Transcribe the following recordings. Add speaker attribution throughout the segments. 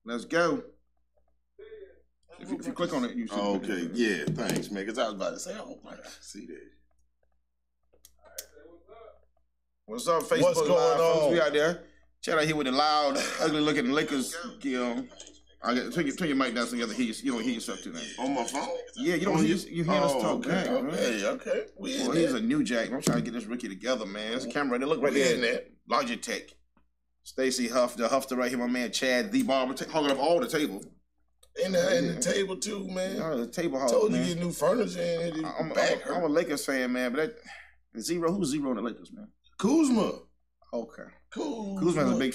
Speaker 1: Let's go. If you click on it, you see.
Speaker 2: Okay, yeah, thanks, man. Because I was about to say, oh, my God, see that.
Speaker 1: What's up, Facebook
Speaker 2: What's going
Speaker 1: Live,
Speaker 2: on?
Speaker 1: folks? We out there. Chat out here with the loud, ugly-looking Lakers. I got turn your mic down so you don't hear yourself too much.
Speaker 2: On my phone?
Speaker 1: Yeah, you don't hear us talk.
Speaker 2: Okay.
Speaker 1: Well, he's a new jack. I'm trying to get this rookie together, man. There's a camera. They look right there in there. Logitech. Stacy Hough, the Huffster right here. My man Chad, the barber, hogging up all the table.
Speaker 2: And the table too, man.
Speaker 1: Oh, the table hog.
Speaker 2: Told you get new furniture in.
Speaker 1: I'm a Lakers fan, man. But Zero, who's Zero in the Lakers, man?
Speaker 2: Kuzma.
Speaker 1: Okay.
Speaker 2: Kuzma's
Speaker 1: a big.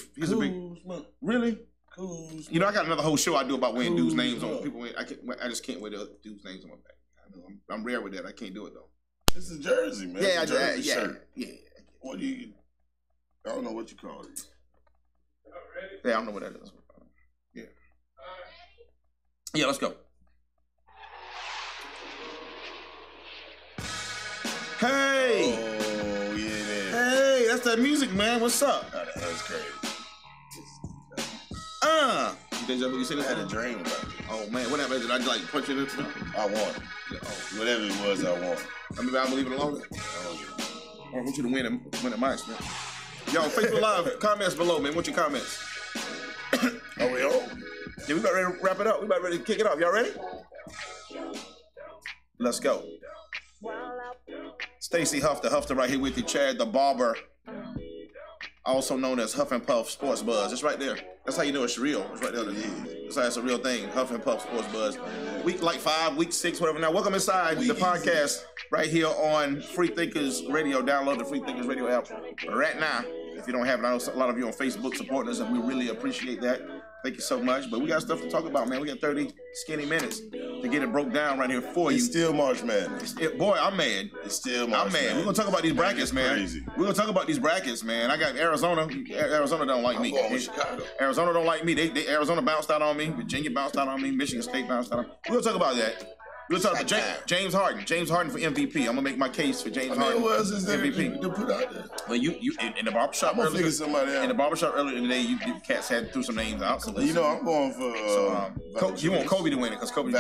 Speaker 1: Really?
Speaker 2: Kuzma.
Speaker 1: You know, I got another whole show I do about wearing dudes' names on people. I just can't wear the dudes' names on my back. I know I'm rare with that. I can't do it though.
Speaker 2: It's a jersey, man.
Speaker 1: Yeah,
Speaker 2: shirt.
Speaker 1: Yeah.
Speaker 2: What do you? I don't know what you call it.
Speaker 1: Yeah, I don't know what that is. Yeah. Yeah, let's go. Hey!
Speaker 2: Oh, yeah.
Speaker 1: Hey, that's that music, man. What's up?
Speaker 2: Oh, that's crazy.
Speaker 1: You think you seen this?
Speaker 2: I had a dream about it.
Speaker 1: Oh, man. What happened? Did I, punch it into
Speaker 2: I won.
Speaker 1: Yeah,
Speaker 2: Whatever it was, I won.
Speaker 1: I mean, I believe it alone. I want you to win at mice, man. Yo, Facebook Live, comments below, man. What's your comments?
Speaker 2: Are we on?
Speaker 1: Yeah, we about ready to wrap it up. We about ready to kick it off. Y'all ready? Let's go. Stacy Hough, the Huffster right here with you. Chad, the barber, also known as Huff and Puff Sports Buzz. It's right there. That's how you know it's real. It's right there. That's how it's a real thing. Huff and Puff Sports Buzz. Week 5, week 6, whatever. Now, welcome inside the podcast right here on Freethinkers Radio. Download the Freethinkers Radio app right now. If you don't have it, I know a lot of you on Facebook supporting us, and we really appreciate that. Thank you so much. But we got stuff to talk about, man. We got 30 skinny minutes to get it broke down right here for you.
Speaker 2: It's still March Madness.
Speaker 1: Boy, I'm mad.
Speaker 2: It's still March Madness.
Speaker 1: I'm mad. We're going to talk about these brackets, man.
Speaker 2: Crazy.
Speaker 1: We're going to talk about these brackets, man. I got Arizona. Arizona don't like me.
Speaker 2: I'm going with Chicago.
Speaker 1: Arizona don't like me. Arizona bounced out on me. Virginia bounced out on me. Michigan State bounced out on me. We're going to talk about that. We'll talk about James Harden. James Harden for MVP. I'm gonna make my case for James Harden.
Speaker 2: What else is there
Speaker 1: MVP
Speaker 2: to put out there?
Speaker 1: Well, you in the barbershop.
Speaker 2: I'm gonna figure somebody out.
Speaker 1: In the barbershop earlier today, you cats had threw some names out. So
Speaker 2: you know, I'm going for.
Speaker 1: You want Kobe to win it because Kobe.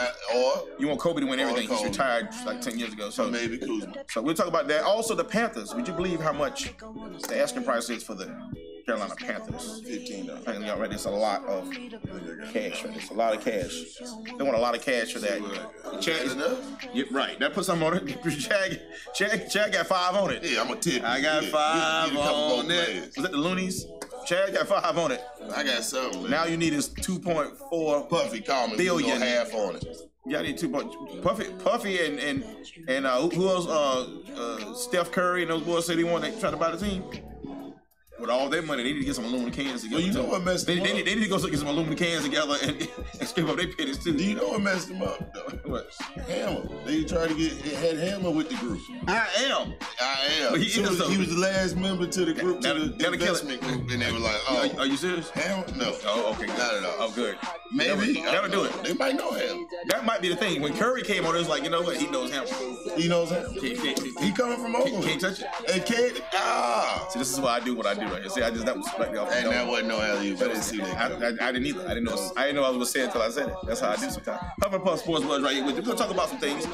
Speaker 1: You want Kobe to win everything. He's retired like 10 years ago. So
Speaker 2: maybe Kuzma.
Speaker 1: So we'll talk about that. Also, the Panthers. Would you believe how much the asking price is for the Carolina Panthers?
Speaker 2: $15.
Speaker 1: And y'all ready? It's a lot of cash. Right? It's a lot of cash. They want a lot of cash for that. Yeah, right. That put something on it. Chad got 5 on it.
Speaker 2: Yeah, I'm a tip.
Speaker 1: I got 5 on it. Was that the Loonies? Chad got 5 on it.
Speaker 2: I got something. Man.
Speaker 1: Now you need is 2.4
Speaker 2: Puffy, call me.
Speaker 1: billion.
Speaker 2: Half on it.
Speaker 1: Yeah, I need 2. Puffy and who else? Steph Curry and those boys said they want to try to buy the team. With all their money, they need to get some aluminum cans together.
Speaker 2: Well, you know what messed them up?
Speaker 1: They need to go get some aluminum cans together and scrape up their pennies too.
Speaker 2: Do you know what messed them up, though?
Speaker 1: What?
Speaker 2: Hammer. They tried to had Hammer with the group.
Speaker 1: I am.
Speaker 2: But he was the last member to the group, to the investment group, and they were like, "Oh,
Speaker 1: are you serious?
Speaker 2: Hammer? No.
Speaker 1: Oh, okay.
Speaker 2: Not at all.
Speaker 1: Oh, good.
Speaker 2: Maybe
Speaker 1: that'll do it.
Speaker 2: They might know him.
Speaker 1: That might be the thing. When Curry came on, it was like, you know what? He knows him.
Speaker 2: He knows him. He coming from Oakland.
Speaker 1: Can't touch it.
Speaker 2: And can't.
Speaker 1: See, this is why I do what I do right here. See, that was right off.
Speaker 2: And that wasn't no alley-oop. I didn't see that.
Speaker 1: I didn't either. I didn't know I was gonna say it until I said it. That's how I do sometimes. Huff and Puff Sports Buzz right here with you. We're gonna talk about some things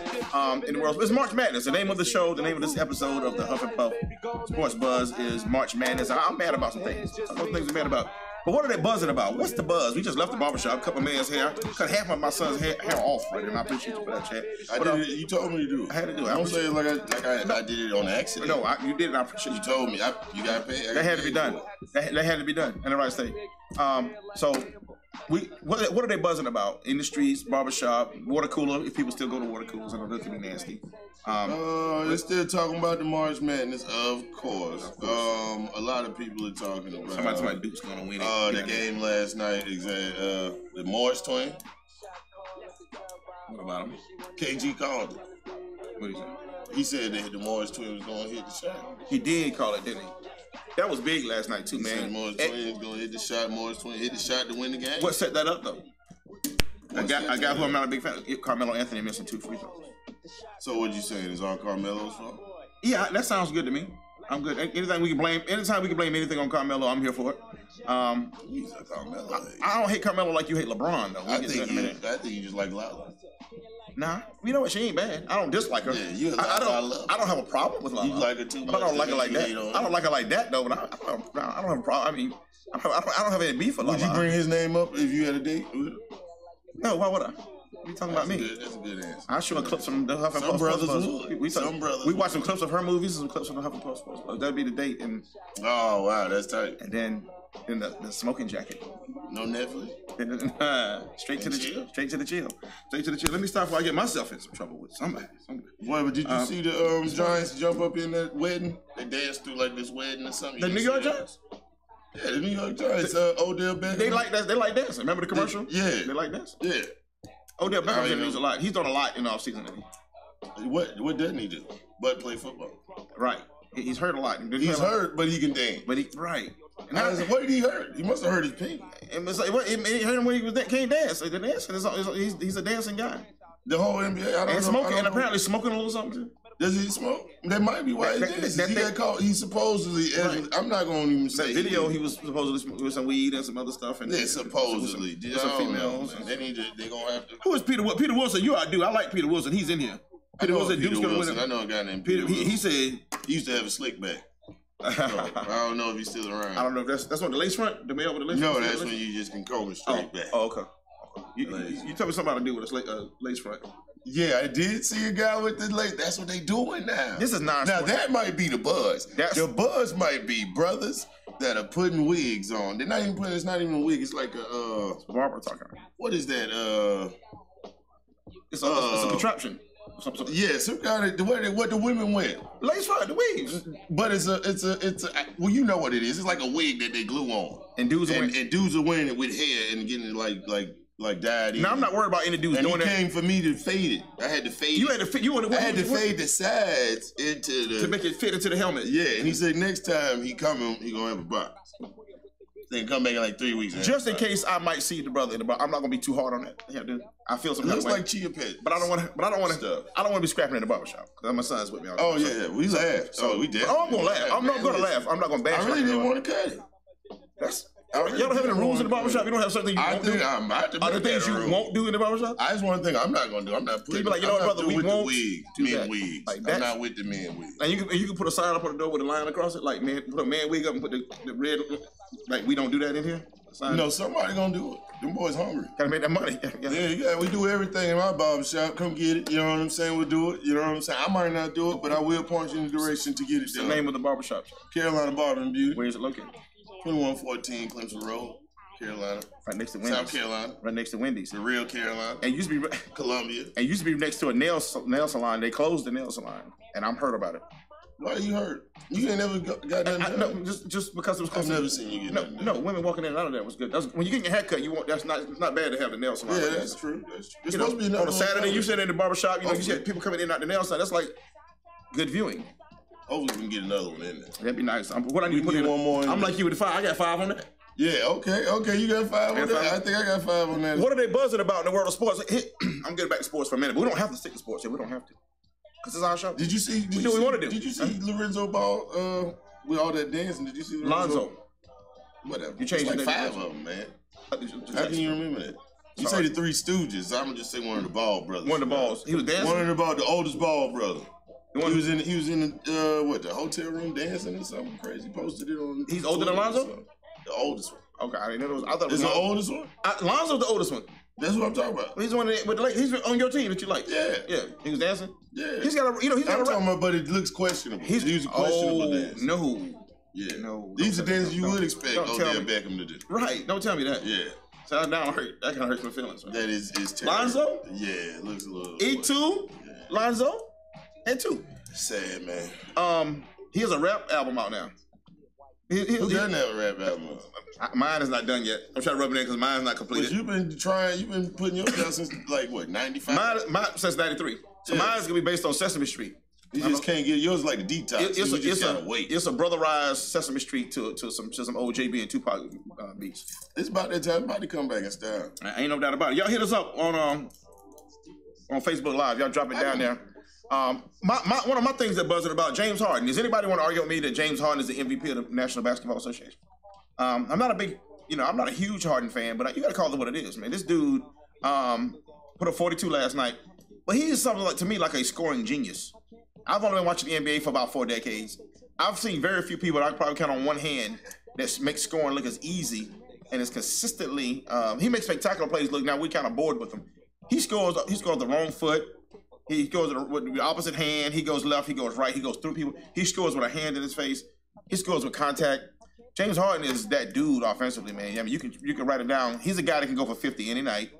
Speaker 1: in the world. It's March Madness. The name of the show, the name of this episode of the Huff and Puff Sports Buzz is March Madness. I'm mad about some things. Some things I'm mad about. But what are they buzzing about? What's the buzz? We just left the barbershop, cut my man's hair, cut half of my son's hair off, right? And I appreciate you for that, Chad.
Speaker 2: You told me to do it.
Speaker 1: I had to do it.
Speaker 2: Don't say it like I did it on accident.
Speaker 1: No, you did it. I appreciate
Speaker 2: you. Told me. You got to pay.
Speaker 1: That had to be done. That had to be done in the right state. So, what are they buzzing about? In the streets, barbershop, water cooler, if people still go to water coolers. I know that can be nasty.
Speaker 2: They're still talking about the March Madness, of course. A lot of people are talking about
Speaker 1: somebody Duke's gonna win it.
Speaker 2: The game last night, the Morris twin.
Speaker 1: What about him?
Speaker 2: KG called it.
Speaker 1: What did he say?
Speaker 2: He said that the Morris twin was gonna hit the shot.
Speaker 1: He did call it, didn't he? That was big last night too, man.
Speaker 2: The Morris twin was gonna hit the shot. Morris twin hit the shot to win the game.
Speaker 1: What set that up though? I got who I'm not a big fan of. Carmelo Anthony missing 2 free throws.
Speaker 2: So what you saying is all Carmelo's fault?
Speaker 1: Yeah, that sounds good to me. I'm good. Anytime we can blame anything on Carmelo, I'm here for it.
Speaker 2: He's a Carmelo.
Speaker 1: I don't hate Carmelo like you hate LeBron though.
Speaker 2: I think you just like Lala.
Speaker 1: Nah, you know what? She ain't bad. I don't dislike her.
Speaker 2: Yeah,
Speaker 1: I don't have a problem with Lala.
Speaker 2: You like her too much.
Speaker 1: But I don't like her like that. I don't like her like that though. But I don't have a problem. I mean, I don't have any beef with Lala.
Speaker 2: Would you bring his name up if you had a date?
Speaker 1: No, why would I? You talking about me?
Speaker 2: That's a good answer.
Speaker 1: I show a clips from the Huff and Puff.
Speaker 2: Some brothers.
Speaker 1: We watch some clips of her movies and some clips from the Huff and Puff. That'd be the date. And
Speaker 2: oh wow, that's tight.
Speaker 1: And then the smoking jacket.
Speaker 2: No Netflix.
Speaker 1: Straight to the chill. Straight to the chill. Let me stop before I get myself in some trouble with somebody.
Speaker 2: Boy, but did you see the Giants jump up in that wedding? They danced through like this wedding or something.
Speaker 1: The New York Giants?
Speaker 2: Yeah, the New York Giants. Odell Beckham.
Speaker 1: They like that. They like dancing. Remember the commercial?
Speaker 2: Yeah.
Speaker 1: They like dancing.
Speaker 2: Yeah.
Speaker 1: Odell Beckham didn't use a lot. He's done a lot in the offseason.
Speaker 2: What doesn't he do? But play football.
Speaker 1: Right. He's hurt a lot.
Speaker 2: He's hurt, but he can dance.
Speaker 1: Right.
Speaker 2: What did he hurt? He must have hurt his pinky.
Speaker 1: It hurt him when he can't dance. He's a dancing guy.
Speaker 2: The whole NBA. I don't know.
Speaker 1: Smoking, and apparently smoking a little something too.
Speaker 2: Does he smoke? That might be why he got caught. He supposedly. Right. I'm not going to even say
Speaker 1: that video. He was supposedly smoking with some weed and some other stuff. And
Speaker 2: supposedly with some females. And they gonna have to.
Speaker 1: Who is Peter? Peter Wilson? I do. I like Peter Wilson. He's in here.
Speaker 2: Peter Wilson. I know a guy named Peter Wilson.
Speaker 1: He said
Speaker 2: he used to have a slick back. So, I don't know if he's still around.
Speaker 1: I don't know if that's what the lace front. The male with the lace
Speaker 2: front.
Speaker 1: No,
Speaker 2: that's when you just can comb it straight back.
Speaker 1: Oh, okay. You tell me something to do with a lace front.
Speaker 2: Yeah, I did see a guy with the lace. That's what they doing now.
Speaker 1: This is not.
Speaker 2: Now that might be the buzz. The buzz might be brothers that are putting wigs on. They're not even putting. It's not even a wig. It's like a
Speaker 1: barber talking.
Speaker 2: What is that?
Speaker 1: It's a contraption.
Speaker 2: Yeah, some kind of what the women wear.
Speaker 1: Lace front, the wigs.
Speaker 2: But it's a well, you know what it is. It's like a wig that they glue on.
Speaker 1: And dudes
Speaker 2: are wearing it with hair and getting it like dyed in.
Speaker 1: Now I'm not worried about any dudes doing that.
Speaker 2: And he came for me to fade it. I had to fade
Speaker 1: it.
Speaker 2: I had to fade the sides into the...
Speaker 1: To make it fit into the helmet.
Speaker 2: Yeah, and he said next time he coming, he gonna have a box. Then come back in like 3 weeks.
Speaker 1: Just in case I might see the brother in the box. I'm not gonna be too hard on that. Yeah, dude. I feel some kind of way.
Speaker 2: Looks like chia pet.
Speaker 1: But I don't want to be scrapping in the barbershop. Because my son's with me.
Speaker 2: Oh yeah, we laughed. So we did.
Speaker 1: I'm gonna laugh. I'm not gonna laugh. I'm not gonna bash.
Speaker 2: I really didn't want to cut it.
Speaker 1: Y'all don't have any rules in the barbershop? You don't have something you won't do? Are there things you won't do in the barbershop?
Speaker 2: I just one thing I'm not going to do. I'm not putting...
Speaker 1: You be like, you know what, brother, we won't
Speaker 2: do men wigs. Like that. I'm not with the men wigs.
Speaker 1: And you can put a sign up on the door with a line across it, like, man, put a man wig up and put the red... Like, we don't do that in here?
Speaker 2: No, somebody going to do it. Them boys hungry.
Speaker 1: Gotta make that money.
Speaker 2: Yeah, we do everything in my barbershop. Come get it. You know what I'm saying? We'll do it. You know what I'm saying? I might not do it, but I will point you in the direction to get it done.
Speaker 1: What's the name of the barbershop?
Speaker 2: Carolina Barber and Beauty.
Speaker 1: Where is it located?
Speaker 2: 2114 Clemson Road. Carolina.
Speaker 1: Right next to Wendy's.
Speaker 2: South Carolina.
Speaker 1: Right next to Wendy's.
Speaker 2: The real Carolina.
Speaker 1: And used to be
Speaker 2: Columbia.
Speaker 1: And used to be next to a nail salon. They closed the nail salon. And I'm hurt about it.
Speaker 2: Why are you hurt? You ain't never got that.
Speaker 1: No, just because it was close.
Speaker 2: I've never seen you get that.
Speaker 1: No, women walking in and out of that was good. When you get your hair cut, it's not bad to have the nail salon.
Speaker 2: Yeah, that's true. That's true. It's
Speaker 1: supposed to be on a Saturday. You sit in the barbershop. You see people coming in and out the nail salon. That's like good viewing.
Speaker 2: Hopefully we can get another one in there.
Speaker 1: That'd be nice. What I need to put in
Speaker 2: one more.
Speaker 1: I'm like you with the 5. I got 5 on that.
Speaker 2: Yeah, okay, you got 5 on that. I think I got 5 on that.
Speaker 1: What are they buzzing about in the world of sports? I'm getting back to sports for a minute, but we don't have to stick to sports here. We don't have to. Because it's our show.
Speaker 2: Did you see?
Speaker 1: We do what we want to do.
Speaker 2: Did you see Lorenzo Ball with all that dancing? Did you see
Speaker 1: Lonzo?
Speaker 2: Whatever.
Speaker 1: You changed
Speaker 2: like 5 of them, man. How can you remember that? You say the 3 Stooges. I'm gonna just say one of the Ball brothers.
Speaker 1: One of the Balls. He was dancing.
Speaker 2: One of the oldest Ball brother. He was in the hotel room dancing or something crazy. Posted it on.
Speaker 1: He's older than Lonzo?
Speaker 2: The oldest one.
Speaker 1: Okay, I didn't know it was. I thought it was
Speaker 2: the oldest one.
Speaker 1: Lonzo's the oldest one.
Speaker 2: That's what I'm talking about.
Speaker 1: He's one of the, he's on your team that you like.
Speaker 2: Yeah.
Speaker 1: He was dancing.
Speaker 2: Yeah.
Speaker 1: He's got a,
Speaker 2: I'm talking about, but it looks questionable. He's a questionable dance.
Speaker 1: No.
Speaker 2: Yeah.
Speaker 1: No.
Speaker 2: These are dances you would expect Odell Beckham to do.
Speaker 1: Right. Don't tell me that.
Speaker 2: Yeah.
Speaker 1: So that kind of hurts my feelings. Right?
Speaker 2: That is terrible.
Speaker 1: Lonzo?
Speaker 2: Yeah, it looks a little.
Speaker 1: E2? Yeah. Lonzo? And 2.
Speaker 2: Sad, man.
Speaker 1: He has a rap album out now.
Speaker 2: Who doesn't have a rap album?
Speaker 1: Mine is not done yet. I'm trying to rub it in because mine's not completed.
Speaker 2: But you've been putting yours out since like what, 95?
Speaker 1: Mine since 93. So mine's gonna be based on Sesame Street.
Speaker 2: You just can't get yours like the detox. You just gotta wait.
Speaker 1: It's a brotherized Sesame Street to some old JB and Tupac beats.
Speaker 2: It's about that time. About to come back in style.
Speaker 1: Ain't no doubt about it. Y'all hit us up on Facebook Live. Y'all drop it down there. One of my things that buzzing about James Harden. Does anybody want to argue with me that James Harden is the MVP of the National Basketball Association? I'm not a big, I'm not a huge Harden fan, but you got to call it what it is, man. This dude put up 42 last night, but he is something to me like a scoring genius. I've only been watching the NBA for about 4 decades. I've seen very few people that I can probably count on one hand that makes scoring look as easy and is consistently. He makes spectacular plays look. Now we're kind of bored with him. He scores the wrong foot. He goes with the opposite hand. He goes left. He goes right. He goes through people. He scores with a hand in his face. He scores with contact. James Harden is that dude offensively, man. I mean, you can write it down. He's a guy that can go for 50 any night.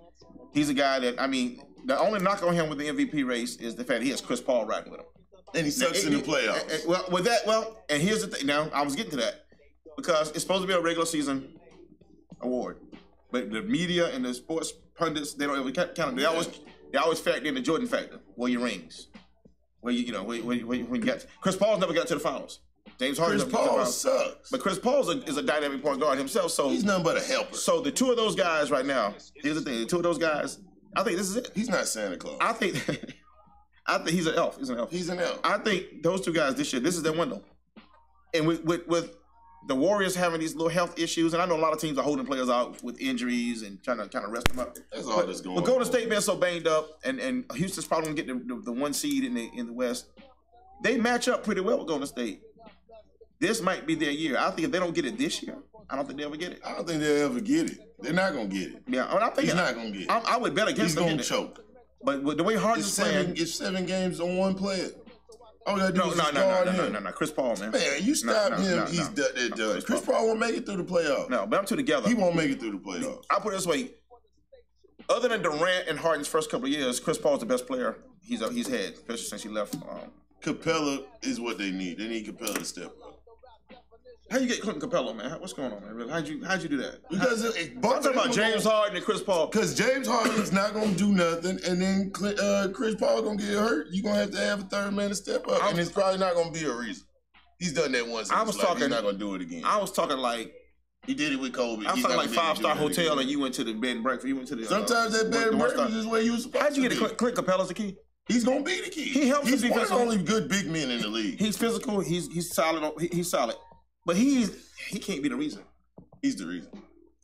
Speaker 1: He's a guy that, I mean, the only knock on him with the MVP race is the fact he has Chris Paul riding with him.
Speaker 2: And he sucks in the playoffs.
Speaker 1: And here's the thing. Now, I was getting to that because it's supposed to be a regular season award, but the media and the sports pundits, they don't ever count it. They always factor in the Jordan factor. Where your rings? When you get Chris Paul's never got to the finals. James Harden.
Speaker 2: Chris Paul sucks.
Speaker 1: But Chris Paul is a dynamic point guard himself. So
Speaker 2: he's nothing but a helper.
Speaker 1: So the two of those guys right now. Here's the thing. The two of those guys. I think this is it.
Speaker 2: He's not Santa Claus.
Speaker 1: I think he's an elf. He's an elf. I think those two guys this year, this is their window. And with the Warriors having these little health issues, and I know a lot of teams are holding players out with injuries and trying to kind of rest them up.
Speaker 2: That's all that's going on.
Speaker 1: But Golden State being so banged up, and Houston's probably going to get the 1 seed in the West, they match up pretty well with Golden State. This might be their year. I think if they don't get it this year, I don't think they'll ever get it.
Speaker 2: I don't think they'll ever get it. They're not going to get it.
Speaker 1: Yeah, I think
Speaker 2: he's not going to get it.
Speaker 1: I would bet against him.
Speaker 2: He's going to choke.
Speaker 1: But with the way Harden's playing,
Speaker 2: it's 7 games on one player. All you gotta do is
Speaker 1: no. Chris Paul, man.
Speaker 2: Man, you stop him, he's done. Chris Paul won't make it through the playoffs.
Speaker 1: No, but I'm two together.
Speaker 2: He won't make it through the playoffs.
Speaker 1: I'll put it this way. Other than Durant and Harden's first couple of years, Chris Paul's the best player he's had, especially since he left.
Speaker 2: Capella is what they need. They need Capella to step up.
Speaker 1: How you get Clinton Capella, man? What's going on, man? Really? How'd you do that?
Speaker 2: Because
Speaker 1: I'm talking about James Harden and Chris Paul.
Speaker 2: Because James Harden's not going to do nothing, and then Chris Paul going to get hurt. You're going to have a third man to step up, and it's probably not going to be a reason. He's done that once. He's not going to do it again.
Speaker 1: I was talking like
Speaker 2: he did it with Kobe.
Speaker 1: I was talking like 5-star hotel, and you went to the bed and breakfast. You went to the
Speaker 2: sometimes that bed and breakfast is where you was supposed to be.
Speaker 1: How'd you get Clint Capella's the key?
Speaker 2: He's gonna be the key.
Speaker 1: He helps.
Speaker 2: He's one of the only good big men in the league.
Speaker 1: He's physical. He's solid. He's solid. But he can't be the reason.
Speaker 2: He's the reason.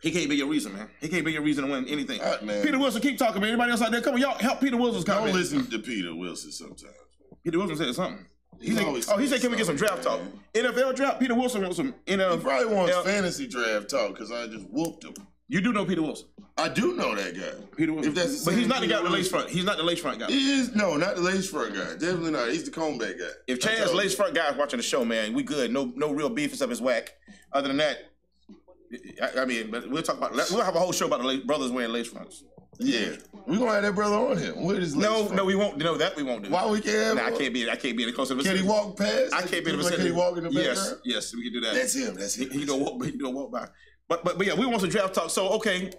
Speaker 1: He can't be your reason, man. He can't be your reason to win anything.
Speaker 2: Man.
Speaker 1: Peter Wilson, keep talking, man. Anybody else out there? Come on, y'all help Peter Wilson's comment.
Speaker 2: Don't listen to Peter Wilson sometimes.
Speaker 1: Peter Wilson said something. He said, can we get some draft talk? NFL draft? Peter Wilson wants some NFL.
Speaker 2: He probably wants fantasy draft talk because I just whooped him.
Speaker 1: You do know Peter Wilson.
Speaker 2: I do know that guy.
Speaker 1: Peter Wilson. But he's not the guy with the lace front. He's not the lace front guy.
Speaker 2: He is. No, not the lace front guy. Definitely not. He's the comeback guy.
Speaker 1: If Chad's lace front guy is watching the show, man, we good. No real beef except his whack. Other than that, I mean, but we'll talk about. We'll have a whole show about the brothers wearing lace fronts.
Speaker 2: Yeah, we're gonna have that brother on here. Where is
Speaker 1: no, we won't. No, that we won't do.
Speaker 2: Why we can't?
Speaker 1: I can't be any closer to the
Speaker 2: vicinity. Can he walk past?
Speaker 1: I can't be in the
Speaker 2: vicinity. Can he walk in the background?
Speaker 1: Yes, we can do that.
Speaker 2: That's him.
Speaker 1: He don't walk by. But yeah, we want some draft talk. So okay,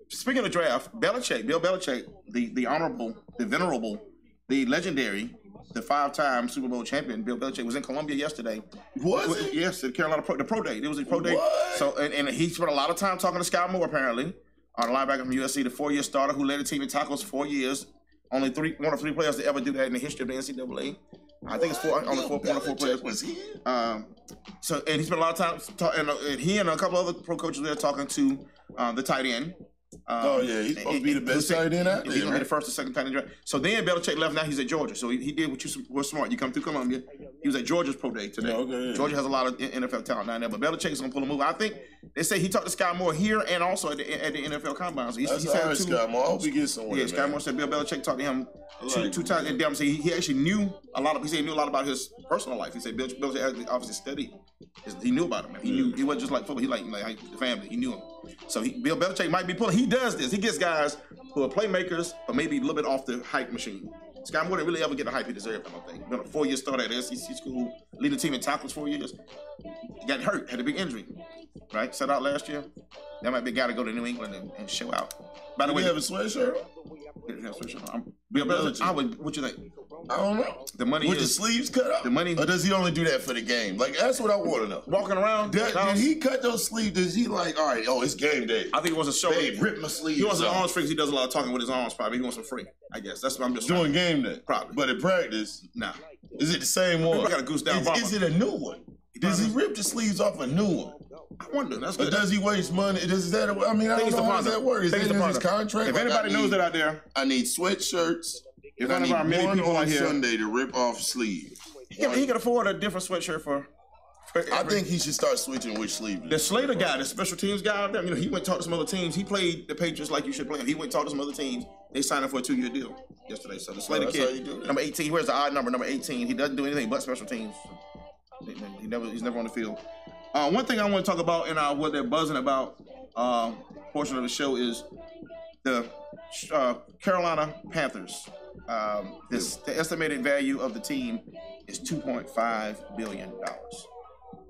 Speaker 1: speaking of draft, Bill Belichick, the honorable, the venerable, the legendary, the 5-time Super Bowl champion, Bill Belichick, was in Columbia yesterday.
Speaker 2: Was he?
Speaker 1: Yes, the Carolina the pro day. It was a pro day.
Speaker 2: What?
Speaker 1: So and he spent a lot of time talking to Sky Moore apparently. On the linebacker from USC, the 4-year starter who led the team in tackles 4 years. Only one of 3 players to ever do that in the history of the NCAA. I think it's one of 4 players.
Speaker 2: Was he?
Speaker 1: So and he spent a lot of time talking. And he and a couple other pro coaches were there talking to the tight end.
Speaker 2: He's supposed to be the best tight end out there.
Speaker 1: He's gonna be the first or second tight end draft. So then Belichick left. Now he's at Georgia. So he did what you were smart. You come through Columbia. He was at Georgia's pro day today. Georgia has a lot of NFL talent down there, but Belichick's gonna pull a move. I think they say he talked to Sky Moore here and also at the NFL Combine. So
Speaker 2: That's all right, Sky Moore. I hope he gets somewhere.
Speaker 1: Yeah, Sky Moore said Bill Belichick talked to him two times in depth. He actually knew a lot. He said he knew a lot about his personal life. He said Bill Belichick obviously studied. He knew about him. Man. He knew he wasn't just like football. He like the family. He knew him. So Bill Belichick might be pulling. He does this. He gets guys who are playmakers, but maybe a little bit off the hype machine. Sky Moore didn't really ever get the hype he deserved, I don't think. Been a 4-year starter at SEC school, leading the team in tackles 4 years. He got hurt, had a big injury, right? Set out last year. That might be a guy to go to New England and show out. By the way,
Speaker 2: you have a sweatshirt?
Speaker 1: Bill Belichick, what you think?
Speaker 2: I don't know.
Speaker 1: The money
Speaker 2: with the sleeves cut up?
Speaker 1: The money.
Speaker 2: Or does he only do that for the game? Like, that's what I want to know.
Speaker 1: Walking around?
Speaker 2: Did he cut those sleeves? Does he like, all right, it's game day?
Speaker 1: I think it was a show.
Speaker 2: Babe, rip my sleeves.
Speaker 1: He wants an arms free because he does a lot of talking with his arms, probably. He wants them free, I guess. That's what I'm just
Speaker 2: doing game day?
Speaker 1: Probably.
Speaker 2: But in practice?
Speaker 1: Nah.
Speaker 2: Is it the same one?
Speaker 1: I got a goose down
Speaker 2: Is it a new one? Does he rip the sleeves off a new one?
Speaker 1: I wonder. That's good.
Speaker 2: But does he waste money? I mean, I don't know how does that work. Is that in his contract?
Speaker 1: If anybody knows that out there,
Speaker 2: I need sweatshirts.
Speaker 1: If one of our many people out here
Speaker 2: Sunday to rip off sleeve.
Speaker 1: He can afford a different sweatshirt for
Speaker 2: I think he should start switching which sleeve.
Speaker 1: The Slater guy, the special teams guy out there, he went and talked to some other teams. He played the Patriots like you should play him. He went and talked to some other teams. They signed him for a 2-year deal yesterday. So the Slater kid, number 18, where's the odd number? Number 18. He doesn't do anything but special teams. He's never on the field. One thing I want to talk about in what they're buzzing about portion of the show is the Carolina Panthers. The estimated value of the team is $2.5 billion.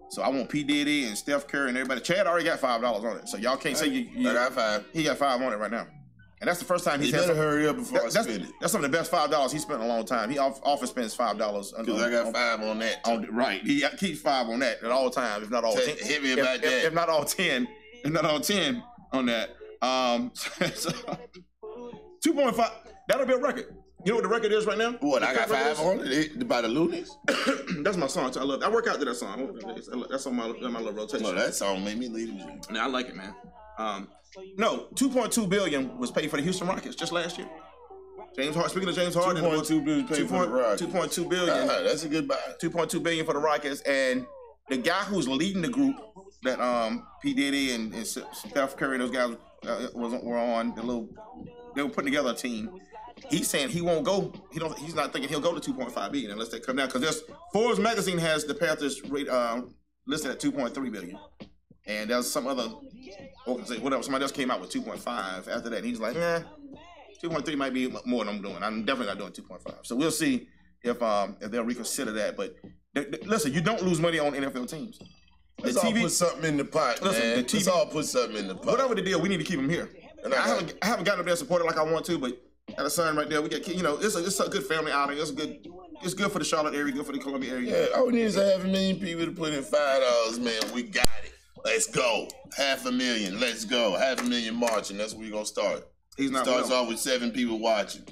Speaker 1: So I want P. Diddy and Steph Curry and everybody. Chad already got $5 on it, so y'all can't say you
Speaker 2: I got $5.
Speaker 1: He got $5 on it right now, and that's the first time he's had.
Speaker 2: Better hurry up before I spend it.
Speaker 1: That's some of the best $5 he spent in a long time. He often spends $5.
Speaker 2: Because I got $5 on that.
Speaker 1: Right, he keeps $5 on that at all times, if not all 10.
Speaker 2: Hit me about that.
Speaker 1: If not all 10, on that. 2.5. That'll be a record. You know what the record is right now?
Speaker 2: What, I got $5 on it? By the Loonies?
Speaker 1: That's my song. I work out to that song. That's on my little rotation.
Speaker 2: No, that song made me leave the gym.
Speaker 1: Yeah, I like it, man. No, $2.2 billion was paid for the Houston Rockets just last year. Speaking of James Harden,
Speaker 2: $2.2 billion paid for the Rockets.
Speaker 1: $2.2 billion.
Speaker 2: That's a good buy.
Speaker 1: $2.2 billion for the Rockets, and the guy who's leading the group that P. Diddy and Steph Curry, those guys were on they were putting together a team. He's saying he won't go. He's not thinking he'll go to $2.5 billion unless they come down. Because Forbes magazine has the Panthers rate listed at $2.3 billion, and there's some other organization, whatever. Somebody else came out with 2.5 after that. And he's like, 2.3 might be more than I'm doing. I'm definitely not doing 2.5. So we'll see if they'll reconsider that. But listen, you don't lose money on NFL teams.
Speaker 2: Let's all put something in the pot, man. Let's all put something in the pot.
Speaker 1: Whatever the deal, we need to keep them here. And I haven't gotten up there supported like I want to, but. Got a son right there. We got, it's a good family outing. It's good for the Charlotte area, good for the Columbia area.
Speaker 2: Yeah, all we need is 500,000 people to put in $5, man. We got it. Let's go. 500,000. Let's go. 500,000 marching. That's where we're gonna start. Starts off with 7 people watching.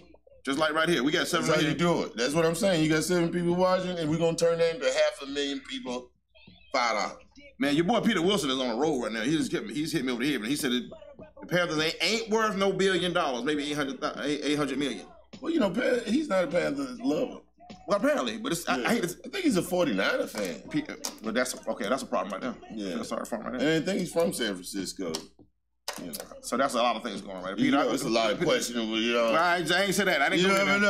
Speaker 1: Just like right here, we got 7.
Speaker 2: That's how you do it. That's what I'm saying. You got 7 people watching, and we're gonna turn that into 500,000 people. $5.
Speaker 1: Man, your boy Peter Wilson is on a roll right now. He's hit me over the head, but he said the Panthers ain't worth no $1 billion, maybe 800 million.
Speaker 2: Well, he's not a Panthers lover.
Speaker 1: Well, apparently, but I
Speaker 2: think he's a 49er fan.
Speaker 1: Well, that's a problem right now.
Speaker 2: Yeah,
Speaker 1: sorry for him right now.
Speaker 2: And I think he's from San Francisco.
Speaker 1: So that's a lot of things going on right.
Speaker 2: Peter, it's a lot of questionable.
Speaker 1: Well, I ain't say that. I didn't do that. I didn't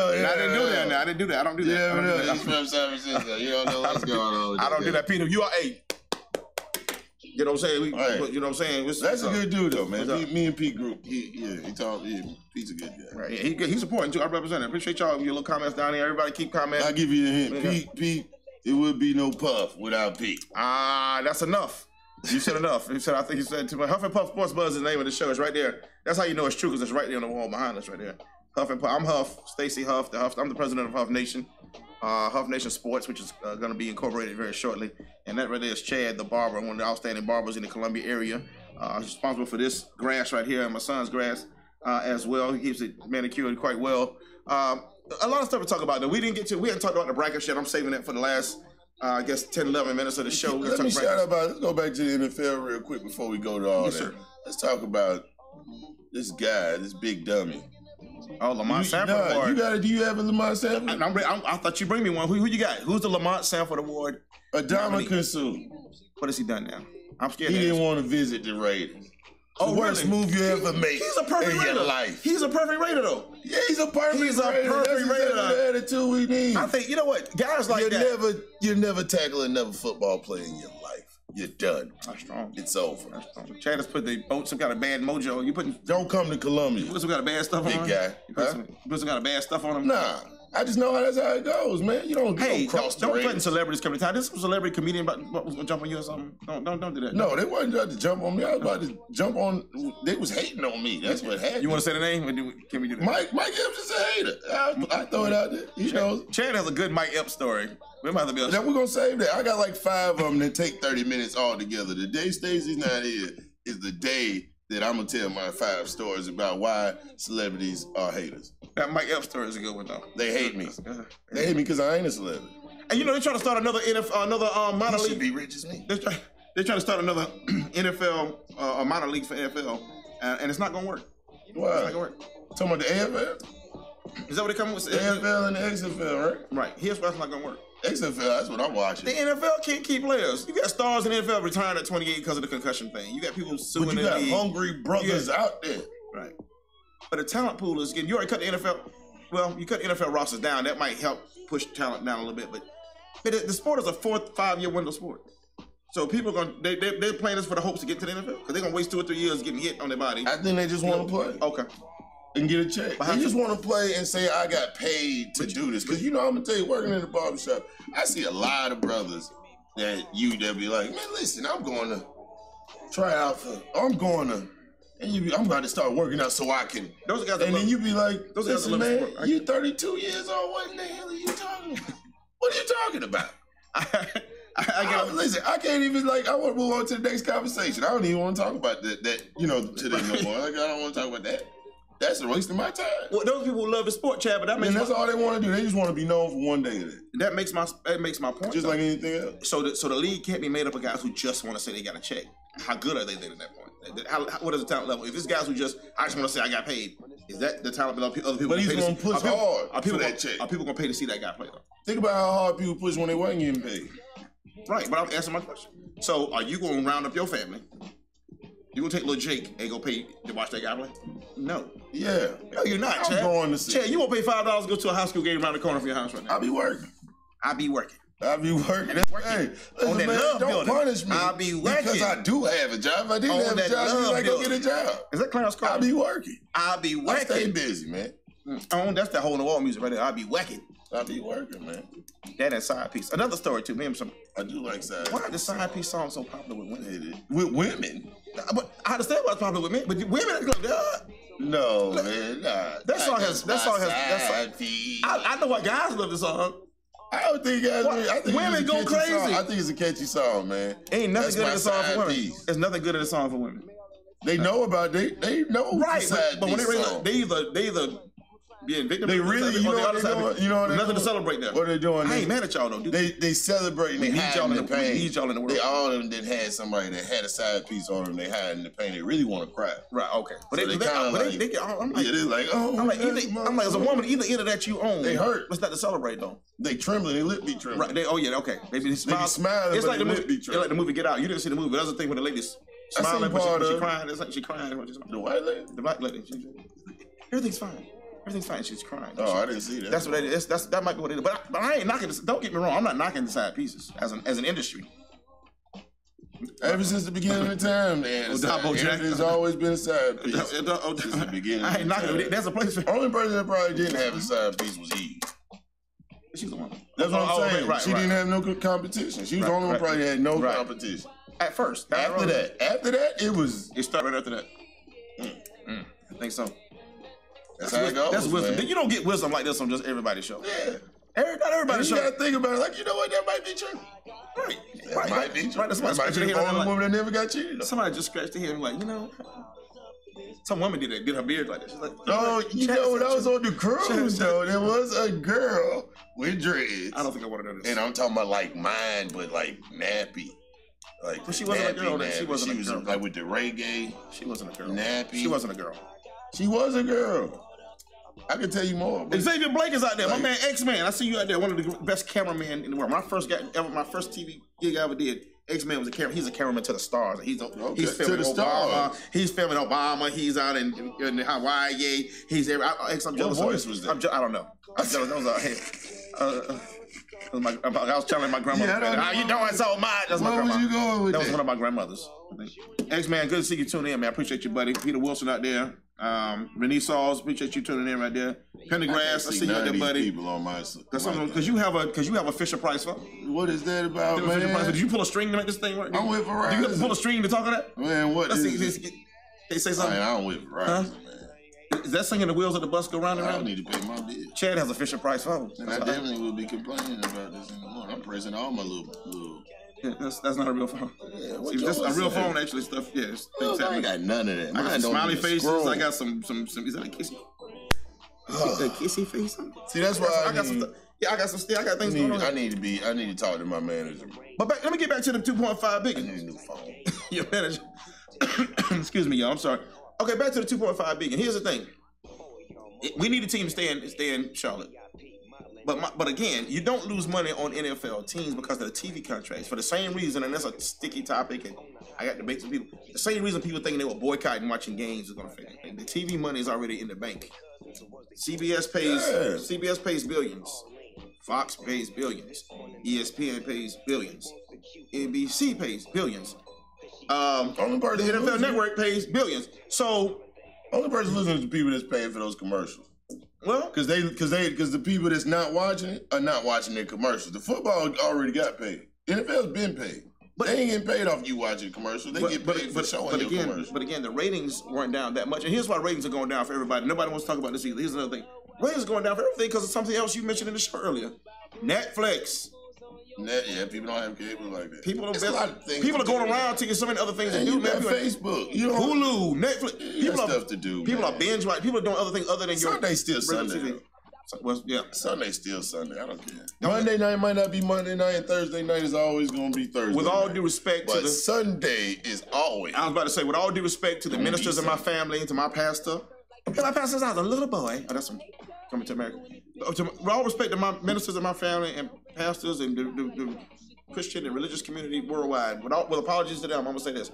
Speaker 1: do that. I didn't do that. I don't do that.
Speaker 2: You never know. He's from San Francisco. You don't know what's going on.
Speaker 1: I don't do that, Peter. You are a. You know what I'm saying? You know what I'm saying?
Speaker 2: That's a good dude, though, man. Me and Pete group. He's a good guy.
Speaker 1: Right, yeah, he's supporting too. I represent him. Appreciate y'all. Your little comments down there. Everybody keep commenting.
Speaker 2: I'll give you a hint. Pete, it would be no Puff without Pete.
Speaker 1: That's enough. You said enough. I think you said too much. Huff and Puff Sports Buzz is the name of the show. It's right there. That's how you know it's true, because it's right there on the wall behind us right there. Huff and Puff. I'm Huff. Stacey Huff. I'm the president of Huff Nation. Huff Nation Sports, which is going to be incorporated very shortly. And that right there is Chad, the barber, one of the outstanding barbers in the Columbia area. He's responsible for this grass right here, and my son's grass as well. He keeps it manicured quite well. A lot of stuff to talk about, though. We hadn't talked about the bracket shit. I'm saving it for the last, 10, 11 minutes of the show.
Speaker 2: Let's go back to the NFL real quick before we go to all that. Sir. Let's talk about this guy, this big dummy.
Speaker 1: Oh, Lamont Sanford Award.
Speaker 2: Do you have a Lamont Sanford?
Speaker 1: I thought you bring me one. Who you got? Who's the Lamont Sanford Award?
Speaker 2: Adama Kinsu.
Speaker 1: What has he done now? I'm scared.
Speaker 2: He didn't want to visit the Raiders. The worst move you ever made in your life.
Speaker 1: He's a perfect Raider, though.
Speaker 2: Yeah, he's a perfect Raider. That's the attitude we need.
Speaker 1: I think, you know what? Guys like that.
Speaker 2: You never tackle another football player in your life. You're done.
Speaker 1: That's strong.
Speaker 2: It's over.
Speaker 1: That's strong. Chad has put some kind of bad mojo.
Speaker 2: Don't come to Columbia.
Speaker 1: You put some kind of bad stuff on him?
Speaker 2: Big guy.
Speaker 1: You put some kind of bad stuff on him?
Speaker 2: Nah. I just know that's how it goes, man. You don't cross the Raiders.
Speaker 1: Don't celebrities come to town. This was a celebrity comedian was going to jump on you or something. Don't do that.
Speaker 2: No, they wasn't trying to jump on me. I was about to jump on. They was hating on me. That's what happened.
Speaker 1: You want to say the name? Can we do that?
Speaker 2: Mike Epps is a hater. I throw it out there. He knows.
Speaker 1: Chad has a good Mike Epps story. We're going
Speaker 2: to save that. I got like 5 of them that take 30 minutes all together. The day Stacey's not here is the day that I'm going to tell my 5 stories about why celebrities are haters.
Speaker 1: That Mike Epps story is a good one, though.
Speaker 2: They hate me. They hate me because I ain't a celebrity.
Speaker 1: And they're trying to start another minor league.
Speaker 2: You should be rich as me.
Speaker 1: They're trying to start another NFL, a minor league for NFL, and it's not gonna work.
Speaker 2: Why?
Speaker 1: It's not gonna work.
Speaker 2: Talking about the AFL?
Speaker 1: Is that what they come with?
Speaker 2: The AFL and the XFL, right?
Speaker 1: Right. Here's why it's not gonna work.
Speaker 2: XFL, that's what I'm watching.
Speaker 1: The NFL can't keep players. You got stars in the NFL retiring at 28 because of the concussion thing. You got people suing.
Speaker 2: But you got hungry brothers out there.
Speaker 1: Right. But the talent pool is getting. You already cut the NFL. Well, you cut the NFL rosters down. That might help push talent down a little bit. But the sport is a 4-5 year window sport. So people are they're playing this for the hopes to get to the NFL because they're gonna waste 2 or 3 years getting hit on their body.
Speaker 2: I think they just want to play.
Speaker 1: Okay.
Speaker 2: And get a check. They just want to play and say, I got paid to do this. Because, you know, I'm going to tell you, working in the barbershop, I see a lot of brothers that be like, man, listen, I'm going to try out for, I'm about to start working out so I can.
Speaker 1: Those are guys
Speaker 2: and then you be like,
Speaker 1: those
Speaker 2: listen, man, you 32 years old, what in the hell are you talking about? What are you talking about? Listen, I can't even, I want to move on to the next conversation. I don't even want to talk about that today no more. I don't want to talk about that. That's a waste of my time.
Speaker 1: Well, those people who love the sport, Chad, but
Speaker 2: that's all they want to do. They just want to be known for one day of it.
Speaker 1: That makes my point.
Speaker 2: Just like anything else.
Speaker 1: So the league can't be made up of guys who just want to say they got a check. How good are they then at that point? What is the talent level? If it's guys who I just want to say I got paid, is that the talent level other people?
Speaker 2: But he's going to push hard for that check.
Speaker 1: Are people going to pay to see that guy play though?
Speaker 2: Think about how hard people push when they weren't getting paid.
Speaker 1: Right, but I'm answering my question. So are you going to round up your family? You gonna take little Jake and go pay to watch that guy play? No.
Speaker 2: Yeah.
Speaker 1: No, you're not, Chad.
Speaker 2: I'm going to see.
Speaker 1: Chad, you won't pay $5 to go to a high school game around the corner from your house right now.
Speaker 2: I'll be working.
Speaker 1: I'll be working.
Speaker 2: Hey, listen,
Speaker 1: on that
Speaker 2: man,
Speaker 1: love
Speaker 2: don't
Speaker 1: building.
Speaker 2: punish me.
Speaker 1: I'll be working.
Speaker 2: Because I do have a job. If I didn't have a job, I'd go get a job.
Speaker 1: Is that Clarence Carter?
Speaker 2: I'll be working.
Speaker 1: I'll be working.
Speaker 2: I stay busy, man.
Speaker 1: That's that hole in the wall music right there. I'll be working.
Speaker 2: I'll be working, man.
Speaker 1: That side piece. Another story too.
Speaker 2: I do like side.
Speaker 1: Why are the side piece songs so popular with women?
Speaker 2: With women?
Speaker 1: But I understand why it's popular with men, but women,
Speaker 2: no, man, nah.
Speaker 1: That song has. I know why guys love the song.
Speaker 2: I don't think guys. I think
Speaker 1: women go crazy.
Speaker 2: Song. I think it's a catchy song, man.
Speaker 1: Ain't nothing good in the song for women. There's nothing good in the song for women.
Speaker 2: They know about they know
Speaker 1: right, but when they either being victim. They really, you know
Speaker 2: nothing
Speaker 1: to celebrate there.
Speaker 2: What are they doing?
Speaker 1: I ain't mad at y'all though.
Speaker 2: They celebrating. They
Speaker 1: need y'all in the pain.
Speaker 2: We need y'all in the world. All of them didn't have somebody that had a side piece on them. They had in the pain. They really want to cry.
Speaker 1: Right. Okay. But
Speaker 2: so
Speaker 1: they get. I'm like, as a woman, either that you own.
Speaker 2: They hurt.
Speaker 1: It's not to celebrate though.
Speaker 2: They trembling. They lip be trembling.
Speaker 1: Right. Okay. They be
Speaker 2: smiling.
Speaker 1: It's like the movie. It's like the movie Get Out. You didn't see the movie, but that's the thing with the ladies smiling, but she crying. It's like she crying.
Speaker 2: The white lady.
Speaker 1: The black lady. Everything's fine. Everything's fine. She's crying.
Speaker 2: Oh, I didn't see that.
Speaker 1: That's what it is. That might be what it is. But I ain't knocking this. Don't get me wrong. I'm not knocking the side pieces as an industry.
Speaker 2: Ever since the beginning of time, man. There's always been a side piece. Since the beginning.
Speaker 1: I ain't knocking it. There's a place for it.
Speaker 2: Only person that probably didn't have a side piece was Eve.
Speaker 1: She's the one.
Speaker 2: That's what I'm saying. She didn't have no competition. She was the only one probably had no competition.
Speaker 1: At first.
Speaker 2: After that, it started
Speaker 1: right after that. I think so.
Speaker 2: That's how it goes.
Speaker 1: That's wisdom.
Speaker 2: Man.
Speaker 1: You don't get wisdom like this on just everybody's show.
Speaker 2: Yeah.
Speaker 1: Everybody's show.
Speaker 2: You gotta think about it. You know what? That might be true.
Speaker 1: Right.
Speaker 2: That might be true.
Speaker 1: Right.
Speaker 2: That might be the only woman that never got cheated on.
Speaker 1: Somebody just scratched their head and like, some woman did her beard like that. She's like,
Speaker 2: when I was on the cruise though, there was a girl with dreads.
Speaker 1: I don't think I want to know this.
Speaker 2: And I'm talking about like mine, but like nappy. Like,
Speaker 1: but she wasn't a girl. She wasn't a girl.
Speaker 2: Like with the reggae.
Speaker 1: She wasn't a girl.
Speaker 2: Nappy.
Speaker 1: She wasn't a girl.
Speaker 2: She was a girl. I can tell you more.
Speaker 1: Xavier Blake is out there. My man X-Man. I see you out there. One of the best cameramen in the world. My first TV gig I ever did, X-Man was a camera. He's a cameraman to the stars. He's filming Obama. He's filming Obama. He's out in Hawaii. He's there.
Speaker 2: What voice was that?
Speaker 1: I don't know. I was telling my grandmother. How you doing so much? That's my grandma.
Speaker 2: Where was you going with that?
Speaker 1: That was one of my grandmothers. X-Man, good to see you tuning in, man. I appreciate you, buddy. Peter Wilson out there. Renee Sauls, appreciate you tuning in right there. Pendergrass, I see you out there, buddy.
Speaker 2: People on my
Speaker 1: because you have a Fisher Price phone.
Speaker 2: What is that about, man?
Speaker 1: Did you pull a string to make this thing work?
Speaker 2: I'm with Verizon.
Speaker 1: Do you have to pull a string to talk of that?
Speaker 2: Man, what is
Speaker 1: it? They say something.
Speaker 2: I'm with Verizon, man.
Speaker 1: Is that singing the wheels of the bus go round and round?
Speaker 2: I don't need to pay my bill.
Speaker 1: Chad has a Fisher Price phone.
Speaker 2: And I definitely will be complaining about this in the morning. I'm pressing all my little.
Speaker 1: Yeah, that's not a real phone.
Speaker 2: Yeah,
Speaker 1: that's a real phone actually stuff. Yeah,
Speaker 2: I ain't got none of that.
Speaker 1: I got some smiley faces. I got some. Is that a kissy? A kissy face?
Speaker 2: See, that's why
Speaker 1: I got things going on.
Speaker 2: I need to talk to my manager.
Speaker 1: But let me get back to the 2.5 billion.
Speaker 2: I need a new phone.
Speaker 1: Your manager. Excuse me, y'all. I'm sorry. Okay, back to the 2.5 billion. Here's the thing. We need a team to stay in Charlotte. But again, you don't lose money on NFL teams because of the TV contracts. For the same reason, and that's a sticky topic, and I got debates with people. The same reason people thinking they were boycotting watching games is going to figure. The TV money is already in the bank. CBS pays billions. Fox pays billions. ESPN pays billions. NBC pays billions. The NFL Network pays billions. So,
Speaker 2: only person listening to people that's paying for those commercials.
Speaker 1: Well,
Speaker 2: because the people that's not watching it are not watching their commercials. The football already got paid. NFL's been paid. But they ain't getting paid off you watching commercials. They get paid for showing your commercials.
Speaker 1: But again, the ratings weren't down that much. And here's why ratings are going down for everybody. Nobody wants to talk about this either. Here's another thing. Ratings are going down for everything because of something else you mentioned in the show earlier. Netflix.
Speaker 2: Yeah, people don't have cable like that.
Speaker 1: People are going around to get so many other things to do.
Speaker 2: Man, Facebook,
Speaker 1: Hulu, Netflix. People have
Speaker 2: stuff to do.
Speaker 1: People are binge watching. People are doing other things other than
Speaker 2: Sunday's still Sunday.
Speaker 1: TV. Well, yeah.
Speaker 2: Sunday's still Sunday. I don't care. Monday night might not be Monday night, and Thursday night is always going to be Thursday.
Speaker 1: With all due respect to
Speaker 2: Sunday is always.
Speaker 1: I was about to say, with all due respect to the ministers of my family and to my pastor. My pastor's not a little boy. Oh, that's coming to America. With all respect to my ministers of my family and pastors and the Christian and religious community worldwide, with apologies to them, I'm going to say this.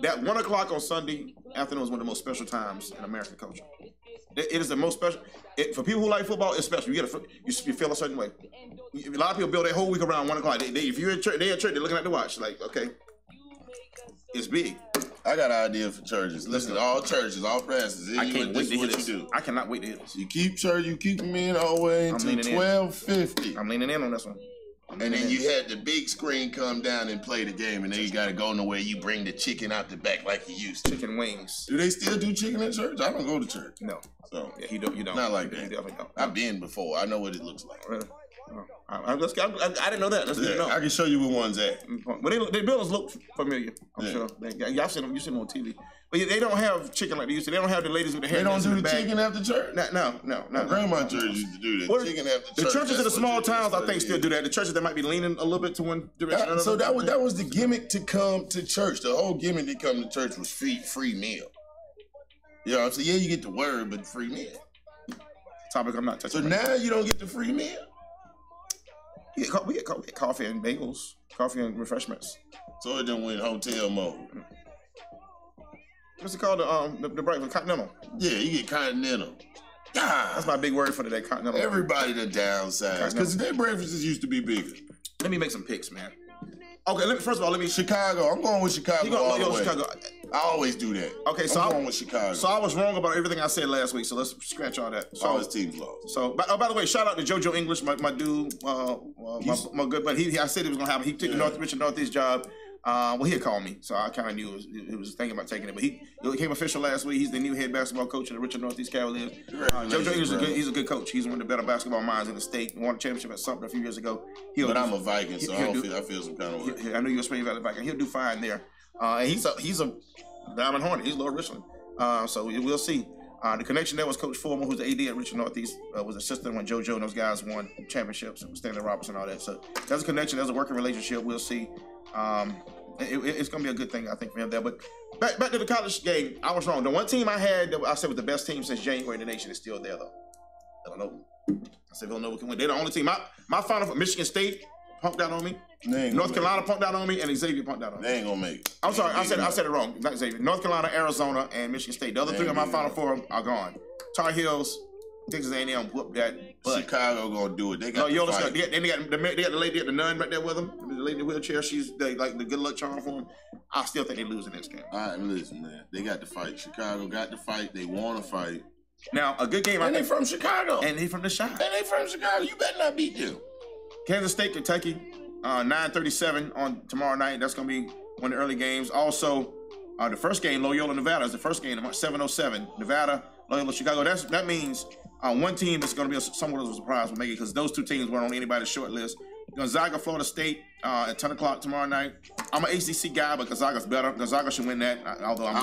Speaker 1: That 1 o'clock on Sunday afternoon is one of the most special times in American culture. It is the most special. For people who like football, it's special. You feel a certain way. A lot of people build their whole week around 1 o'clock. If you're in church, they're looking at the watch. Like, okay, it's big.
Speaker 2: I got an idea for churches. Listen, all churches, all pastors.
Speaker 1: I can't wait to hear this. I cannot wait to hear this.
Speaker 2: You keep church, you keep them in all the way until 12:50.
Speaker 1: I'm leaning in on this one.
Speaker 2: And then you had the big screen come down and play the game, and then you got to go nowhere. You bring the chicken out the back like you used to.
Speaker 1: Chicken wings.
Speaker 2: Do they still do chicken in church? I don't go to church.
Speaker 1: No.
Speaker 2: So
Speaker 1: yeah, you don't.
Speaker 2: Not like that.
Speaker 1: You definitely don't.
Speaker 2: I've been before. I know what it looks like.
Speaker 1: Really? I didn't know that.
Speaker 2: I can show you where one's at.
Speaker 1: Well, their buildings look familiar. I'm sure. Y'all seen them. You seen them on TV. But they don't have chicken like they used to. They don't have the ladies with the hair.
Speaker 2: They don't do the chicken after church?
Speaker 1: No.
Speaker 2: My grandma church used to do that. Chicken after church.
Speaker 1: The churches in the small towns, I think, still do that. The churches that might be leaning a little bit to one direction.
Speaker 2: So that was the gimmick to come to church. The whole gimmick to come to church was free meal. You know what I'm saying? Yeah, you get the word, but free meal.
Speaker 1: Topic I'm not touching.
Speaker 2: So now you don't get the free meal?
Speaker 1: We get coffee and bagels, coffee and refreshments.
Speaker 2: So it done went hotel mode.
Speaker 1: What's it called? The breakfast continental.
Speaker 2: Yeah, you get continental.
Speaker 1: That's my big word for today. Continental.
Speaker 2: Everybody done downsized because their breakfasts used to be bigger.
Speaker 1: Let me make some picks, man. Okay, first of all,
Speaker 2: Chicago. I'm going with Chicago all the way.
Speaker 1: Chicago.
Speaker 2: I always do that.
Speaker 1: Okay, so
Speaker 2: I'm going with Chicago.
Speaker 1: So I was wrong about everything I said last week. So let's scratch all that. So
Speaker 2: all his teams lost.
Speaker 1: So, by the way, shout out to JoJo English, my dude, my good buddy. I said it was gonna happen. He took the Richard Northeast job. Well, he had called me, so I kind of knew he was thinking about taking it. But he became official last week. He's the new head basketball coach of the Richard Northeast Cavaliers. JoJo English he's a good coach. He's one of the better basketball minds in the state. He won a championship at something a few years ago.
Speaker 2: But I'm a Viking, so I feel some kind of way.
Speaker 1: I know you're a Spring Valley Viking. He'll do fine there. And he's a Diamond Hornet. He's Lower Richland. So we'll see. The connection there was Coach Foreman, who's the AD at Richard Northeast, was assistant when JoJo and those guys won championships, Stanley Robertson and all that. So there's a connection, there's a working relationship. We'll see. It's going to be a good thing, I think, for him there. But back to the college game, I was wrong. The one team I had that I said was the best team since January in the nation is still there, though. Villanova. I said Villanova can win. They're the only team. My final for Michigan State punked out on me. North Carolina punked out on me, and Xavier punked out on me.
Speaker 2: They ain't going to make it.
Speaker 1: I'm sorry, I said it wrong. Not Xavier. North Carolina, Arizona, and Michigan State. The other three of my final four are gone. Tar Heels, Texas A&M whooped that butt.
Speaker 2: Chicago gonna do it. They got
Speaker 1: they got the lady at the nun right there with them. The lady in the wheelchair. She's like the good luck charm for them. I still think they lose in this game.
Speaker 2: All right, listen, man. They got to fight. Chicago got to fight. They want to fight.
Speaker 1: Now a good game.
Speaker 2: And they from Chicago.
Speaker 1: And they from the shop.
Speaker 2: And they from Chicago. You better not beat them.
Speaker 1: Kansas State, Kentucky, 9:37 on tomorrow night. That's gonna be one of the early games. Also, the first game, Loyola, Nevada, is the first game. 7:07. Nevada, Loyola, Chicago. That means one team that's going to be somewhat of a surprise will make it because those two teams weren't on anybody's short list. Gonzaga, Florida State at 10 o'clock tomorrow night. I'm an ACC guy, but Gonzaga's better. Gonzaga should win that, although I'm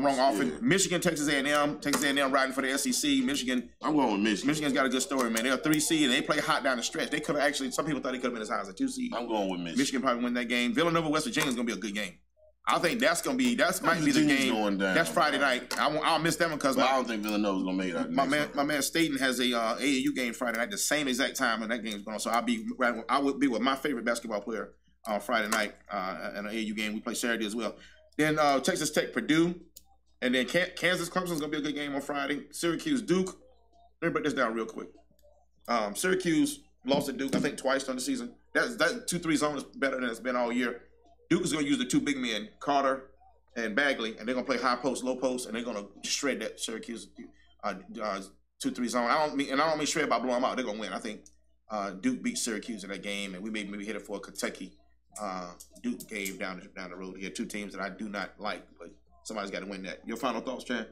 Speaker 1: wrong often. Yeah. Michigan, Texas A&M. Texas A&M riding for the SEC. Michigan.
Speaker 2: I'm going with Michigan.
Speaker 1: Michigan's got a good story, man. They're a 3 seed, and they play hot down the stretch. They could have actually, some people thought they could have been as high as a 2 seed.
Speaker 2: I'm going with Michigan.
Speaker 1: Michigan probably win that game. Villanova, West Virginia is going to be a good game. I think that might be the game.
Speaker 2: Going down,
Speaker 1: that's Friday night. I'll miss that one because
Speaker 2: I don't think Villanova's gonna make it.
Speaker 1: My man Staten has a AAU game Friday night, the same exact time when that game's going on. So I would be with my favorite basketball player on Friday night in an AAU game. We play Saturday as well. Then Texas Tech, Purdue, and then Kansas Clemson's gonna be a good game on Friday. Syracuse, Duke. Let me break this down real quick. Syracuse lost at Duke, I think, twice during the season. That 2-3 zone is better than it's been all year. Duke is going to use the 2 big men, Carter and Bagley, and they're going to play high post, low post, and they're going to shred that Syracuse 2-3 zone. I don't mean shred by blowing them out. They're going to win. I think Duke beat Syracuse in that game, and we maybe hit it for a Kentucky Duke game down the road here. 2 teams that I do not like, but somebody's got to win that. Your final thoughts, Chad?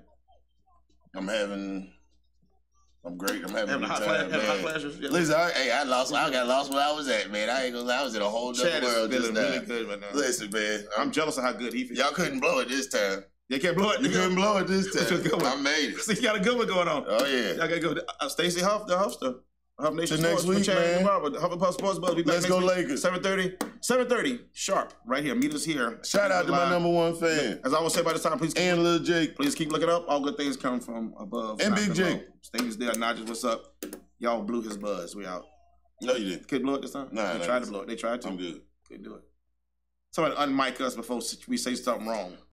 Speaker 2: I'm great. I'm having a
Speaker 1: hot
Speaker 2: good time, man.
Speaker 1: Yeah.
Speaker 2: Listen, I got lost where I was at, man. I ain't gonna lie, I was in a whole other world just now.
Speaker 1: Really good right now.
Speaker 2: Listen, man,
Speaker 1: I'm jealous of how good he feels.
Speaker 2: Y'all couldn't blow it this time.
Speaker 1: You can't blow it.
Speaker 2: You couldn't blow it this time. I made it.
Speaker 1: See, you got a good one going on.
Speaker 2: Oh yeah.
Speaker 1: Y'all got good. Stacey Huff, the Huffster. Huff Nation
Speaker 2: Till next week, man.
Speaker 1: Hufflepuff Sports Buzz.
Speaker 2: Let's go Lakers.
Speaker 1: 7:30 sharp. Right here. Meet us here.
Speaker 2: Shout out to my #1 fan.
Speaker 1: As I always say by this time, please
Speaker 2: and Lil Jake.
Speaker 1: Please keep looking up. All good things come from above.
Speaker 2: And Big Jake.
Speaker 1: Things there. Nodges, what's up? Y'all blew his buzz. We out.
Speaker 2: No, you didn't.
Speaker 1: Couldn't blow it this time?
Speaker 2: Nah,
Speaker 1: they tried to blow it. They tried to.
Speaker 2: I'm good.
Speaker 1: Couldn't do it. Somebody unmic us before we say something wrong.